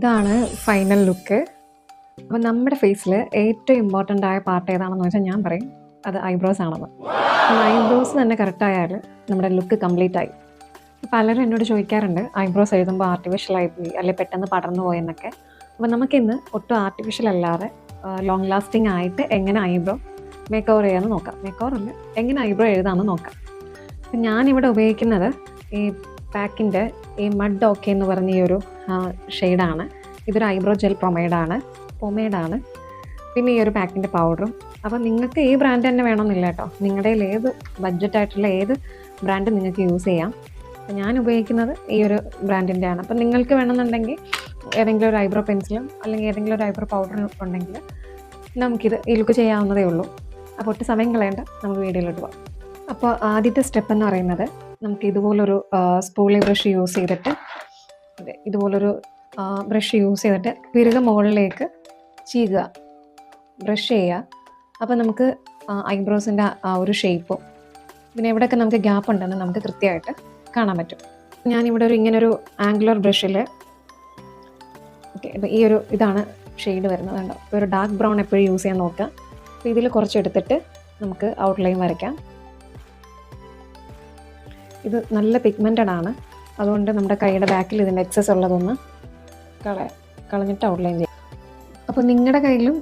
ഇതാണ് final look. അപ്പോൾ നമ്മുടെ ഫേസിൽ ഏറ്റവും ഇമ്പോർട്ടൻ്റ് ആയ പാർട്ട് ഏതാണെന്ന് വെച്ചാൽ ഞാൻ പറയും അത് ഐബ്രോസ് ആണെന്ന്. ഐബ്രോസ് തന്നെ കറക്റ്റായാൽ നമ്മുടെ ലുക്ക് കംപ്ലീറ്റ് ആയി. പലരും എന്നോട് ചോദിക്കാറുണ്ട് ഐബ്രോസ് എഴുതുമ്പോൾ ആർട്ടിഫിഷ്യലായി പോയി അല്ലെങ്കിൽ പെട്ടെന്ന് പടർന്നു പോയെന്നൊക്കെ. അപ്പോൾ നമുക്കിന്ന് ഒട്ടും ആർട്ടിഫിഷ്യൽ അല്ലാതെ ലോങ് ലാസ്റ്റിംഗ് ആയിട്ട് എങ്ങനെ ഐബ്രോ മേക്ക് ഓവർ ചെയ്യാമെന്ന് നോക്കാം. മേക്ക് ഓവർ അല്ല, എങ്ങനെ ഐബ്രോ എഴുതാമെന്ന് നോക്കാം. അപ്പം ഞാനിവിടെ ഉപയോഗിക്കുന്നത് ഈ പാക്കിൻ്റെ ഈ മഡ് ഓക്കെ എന്ന് പറഞ്ഞ ഈ ഒരു ഷെയ്ഡാണ്. ഇതൊരു ഐബ്രോ ജെൽ പൊമേഡാണ്. പിന്നെ ഈ ഒരു പാക്കിൻ്റെ പൗഡറും. അപ്പം നിങ്ങൾക്ക് ഈ ബ്രാൻഡ് തന്നെ വേണമെന്നില്ല കേട്ടോ, നിങ്ങളുടെ ഏത് ബഡ്ജറ്റായിട്ടുള്ള ഏത് ബ്രാൻഡ് നിങ്ങൾക്ക് യൂസ് ചെയ്യാം. അപ്പം ഞാൻ ഉപയോഗിക്കുന്നത് ഈ ഒരു ബ്രാൻഡിൻ്റെ ആണ്. അപ്പം നിങ്ങൾക്ക് വേണമെന്നുണ്ടെങ്കിൽ ഏതെങ്കിലും ഒരു ഐബ്രോ പെൻസിലും അല്ലെങ്കിൽ ഏതെങ്കിലും ഒരു ഐബ്രോ പൗഡറും ഉണ്ടെങ്കിൽ നമുക്കിത് ഈ ലുക്ക് ചെയ്യാവുന്നതേ ഉള്ളൂ. അപ്പോൾ ഒട്ടും സമയം കളയേണ്ട, നമുക്ക് വീഡിയോയിലോട്ട് പോകാം. അപ്പോൾ ആദ്യത്തെ സ്റ്റെപ്പ് എന്ന് പറയുന്നത് നമുക്ക് ഇതുപോലൊരു സ്പൂളി ബ്രഷ് യൂസ് ചെയ്തിട്ട് പിറകെ മുകളിലേക്ക് ചീകുക, ബ്രഷ് ചെയ്യുക. അപ്പോൾ നമുക്ക് ഐബ്രോസിൻ്റെ ആ ഒരു ഷേപ്പും പിന്നെ എവിടെയൊക്കെ നമുക്ക് ഗ്യാപ്പ് ഉണ്ടെന്ന് നമുക്ക് കൃത്യമായിട്ട് കാണാൻ പറ്റും. ഞാനിവിടെ ഇങ്ങനൊരു ആംഗുലർ ബ്രഷിൽ അപ്പോൾ ഈ ഒരു ഇതാണ് ഷെയ്ഡ് വരുന്നത്. കണ്ടോ, ഒരു ഡാർക്ക് ബ്രൗൺ എപ്പോഴും യൂസ് ചെയ്യാൻ നോക്കുക. അപ്പോൾ ഇതിൽ കുറച്ചെടുത്തിട്ട് നമുക്ക് ഔട്ട്ലൈൻ വരയ്ക്കാം. ഇത് നല്ല പിഗ്മെൻറ്റഡ് ആണ്, അതുകൊണ്ട് നമ്മുടെ കൈയുടെ ബാക്കിൽ ഇതിൻ്റെ എക്സസ് ഉള്ളതൊന്ന് കളഞ്ഞിട്ട് ഔട്ട്ലൈൻ ചെയ്യാം. അപ്പോൾ നിങ്ങളുടെ കയ്യിലും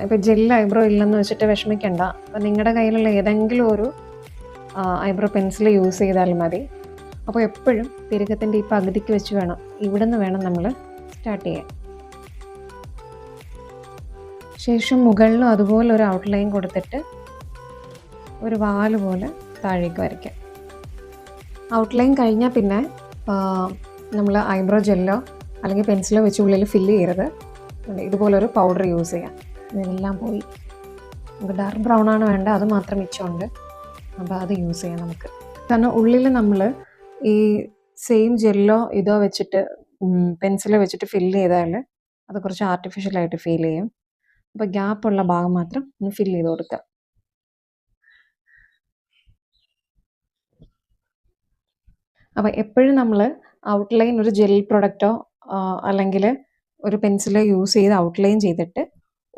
ഇപ്പോൾ ജെൽ ഐബ്രോ ഇല്ലെന്ന് വെച്ചിട്ട് വിഷമിക്കേണ്ട. അപ്പോൾ നിങ്ങളുടെ കയ്യിലുള്ള ഏതെങ്കിലും ഒരു ഐബ്രോ പെൻസിൽ യൂസ് ചെയ്താലും മതി. അപ്പോൾ എപ്പോഴും പിരുകത്തിൻ്റെ ഈ പകുതിക്ക് വെച്ച് വേണം, ഇവിടെ നിന്ന് വേണം നമ്മൾ സ്റ്റാർട്ട് ചെയ്യാൻ. ശേഷം മുകളിലും അതുപോലെ ഒരു ഔട്ട്ലൈൻ കൊടുത്തിട്ട് ഒരു വാല് പോലെ താഴേക്ക് വരയ്ക്കാം. ഔട്ട്ലൈൻ കഴിഞ്ഞാൽ പിന്നെ നമ്മൾ ഐബ്രോ ജെല്ലോ അല്ലെങ്കിൽ പെൻസിലോ വെച്ച് ഉള്ളിൽ ഫില്ല് ചെയ്യരുത്. ഇതുപോലൊരു പൗഡർ യൂസ് ചെയ്യാം. ഇതെല്ലാം പോയി നമുക്ക് ഡാർക്ക് ബ്രൗൺ ആണ് വേണ്ട, അത് മാത്രം മിച്ചമുണ്ട്. അപ്പോൾ അത് യൂസ് ചെയ്യാം നമുക്ക്. കാരണം ഉള്ളിൽ നമ്മൾ ഈ സെയിം ജെല്ലോ ഇതോ വെച്ചിട്ട് പെൻസിലോ വെച്ചിട്ട് ഫില്ല് ചെയ്താൽ അത് കുറച്ച് ആർട്ടിഫിഷ്യലായിട്ട് ഫീൽ ചെയ്യും. അപ്പോൾ ഗ്യാപ്പുള്ള ഭാഗം മാത്രം ഒന്ന് ഫില്ല് ചെയ്ത് കൊടുക്കുക. അപ്പോൾ എപ്പോഴും നമ്മൾ ഔട്ട്ലൈൻ ഒരു ജെൽ പ്രൊഡക്റ്റോ അല്ലെങ്കിൽ ഒരു പെൻസിലോ യൂസ് ചെയ്ത് ഔട്ട്ലൈൻ ചെയ്തിട്ട്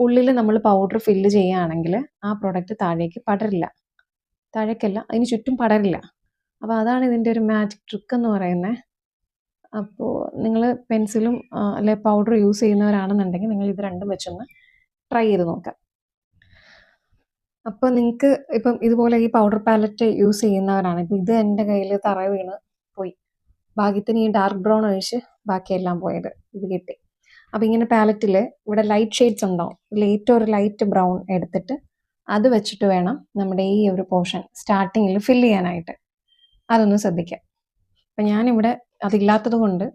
ഉള്ളിൽ നമ്മൾ പൗഡർ ഫില്ല് ചെയ്യുകയാണെങ്കിൽ ആ പ്രൊഡക്റ്റ് താഴേക്കല്ല അതിന് ചുറ്റും പടരില്ല. അപ്പോൾ അതാണ് ഇതിൻ്റെ ഒരു മാജിക് ട്രിക്ക് എന്ന് പറയുന്നത്. അപ്പോൾ നിങ്ങൾ പെൻസിലും അല്ലെ പൗഡർ യൂസ് ചെയ്യുന്നവരാണെന്നുണ്ടെങ്കിൽ നിങ്ങൾ ഇത് രണ്ടും വെച്ചൊന്ന് ട്രൈ ചെയ്ത് നോക്കാം. അപ്പോൾ നിങ്ങൾക്ക് ഇപ്പം ഇതുപോലെ ഈ പൗഡർ പാലറ്റ് യൂസ് ചെയ്യുന്നവരാണ്, ഇപ്പം ഇത് എൻ്റെ കയ്യിൽ തറ വീണ് പോയി, ഭാഗ്യത്തിന് ഈ ഡാർക്ക് ബ്രൗൺ ഒഴിച്ച് ബാക്കിയെല്ലാം പോയത് ഇത് കിട്ടി. അപ്പോൾ ഇങ്ങനെ പാലറ്റിൽ ഇവിടെ ലൈറ്റ് ഷെയ്ഡ്സ് ഉണ്ടാവും, ഏറ്റവും ഒരു ലൈറ്റ് ബ്രൗൺ എടുത്തിട്ട് അത് വെച്ചിട്ട് വേണം നമ്മുടെ ഈ ഒരു പോർഷൻ സ്റ്റാർട്ടിങ്ങിൽ ഫില്ല് ചെയ്യാനായിട്ട്. അതൊന്ന് ശ്രദ്ധിക്കാം. അപ്പം ഞാനിവിടെ അതില്ലാത്തത് കൊണ്ട്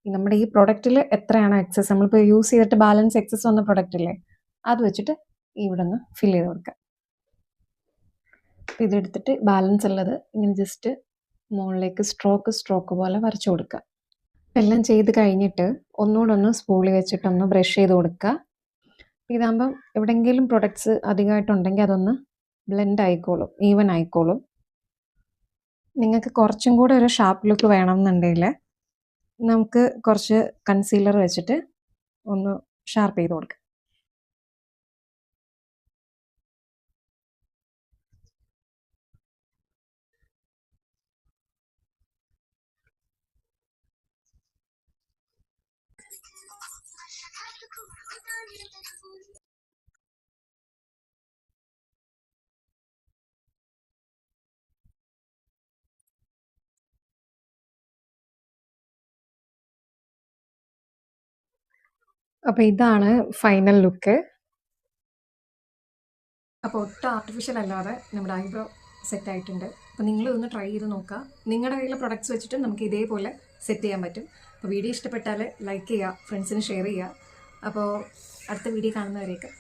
നമ്മുടെ ഈ പ്രൊഡക്റ്റിൽ എത്രയാണോ എക്സസ്, നമ്മളിപ്പോൾ യൂസ് ചെയ്തിട്ട് ബാലൻസ് എക്സസ് വന്ന പ്രൊഡക്റ്റില്ലേ, അത് വെച്ചിട്ട് ഇവിടെ ഒന്ന് ഫില്ല് ചെയ്ത് കൊടുക്കാം. അപ്പോൾ ഇതെടുത്തിട്ട് ബാലൻസ് ഉള്ളത് ഇങ്ങനെ ജസ്റ്റ് മുകളിലേക്ക് സ്ട്രോക്ക് പോലെ വരച്ചു കൊടുക്കുക. എല്ലാം ചെയ്ത് കഴിഞ്ഞിട്ട് ഒന്നുകൂടെ ഒന്ന് സ്പൂളി വെച്ചിട്ടൊന്ന് ബ്രഷ് ചെയ്ത് കൊടുക്കുക. ഇതാകുമ്പം എവിടെയെങ്കിലും പ്രൊഡക്ട്സ് അധികമായിട്ടുണ്ടെങ്കിൽ അതൊന്ന് ബ്ലെൻഡ് ആയിക്കോളും, ഈവൻ ആയിക്കോളും. നിങ്ങൾക്ക് കുറച്ചും കൂടെ ഒരു ഷാർപ്പ് ലുക്ക് വേണമെന്നുണ്ടെങ്കിൽ നമുക്ക് കുറച്ച് കൺസീലർ വെച്ചിട്ട് ഒന്ന് ഷാർപ്പ് ചെയ്ത് കൊടുക്കാം. അപ്പോൾ ഇതാണ് ഫൈനൽ ലുക്ക്. അപ്പോൾ ഒട്ടും ആർട്ടിഫിഷ്യൽ അല്ലാതെ നമ്മുടെ ഐബ്രോ സെറ്റ് ആയിട്ടുണ്ട്. അപ്പോൾ നിങ്ങൾ ഇതൊന്ന് ട്രൈ ചെയ്ത് നോക്കുക. നിങ്ങളുടെ കയ്യിലെ പ്രൊഡക്ട്സ് വെച്ചിട്ട് നമുക്ക് ഇതേപോലെ സെറ്റ് ചെയ്യാൻ പറ്റും. അപ്പോൾ വീഡിയോ ഇഷ്ടപ്പെട്ടാൽ ലൈക്ക് ചെയ്യുക, ഫ്രണ്ട്സിന് ഷെയർ ചെയ്യുക. അപ്പോൾ അടുത്ത വീഡിയോ കാണുന്നവരേക്ക്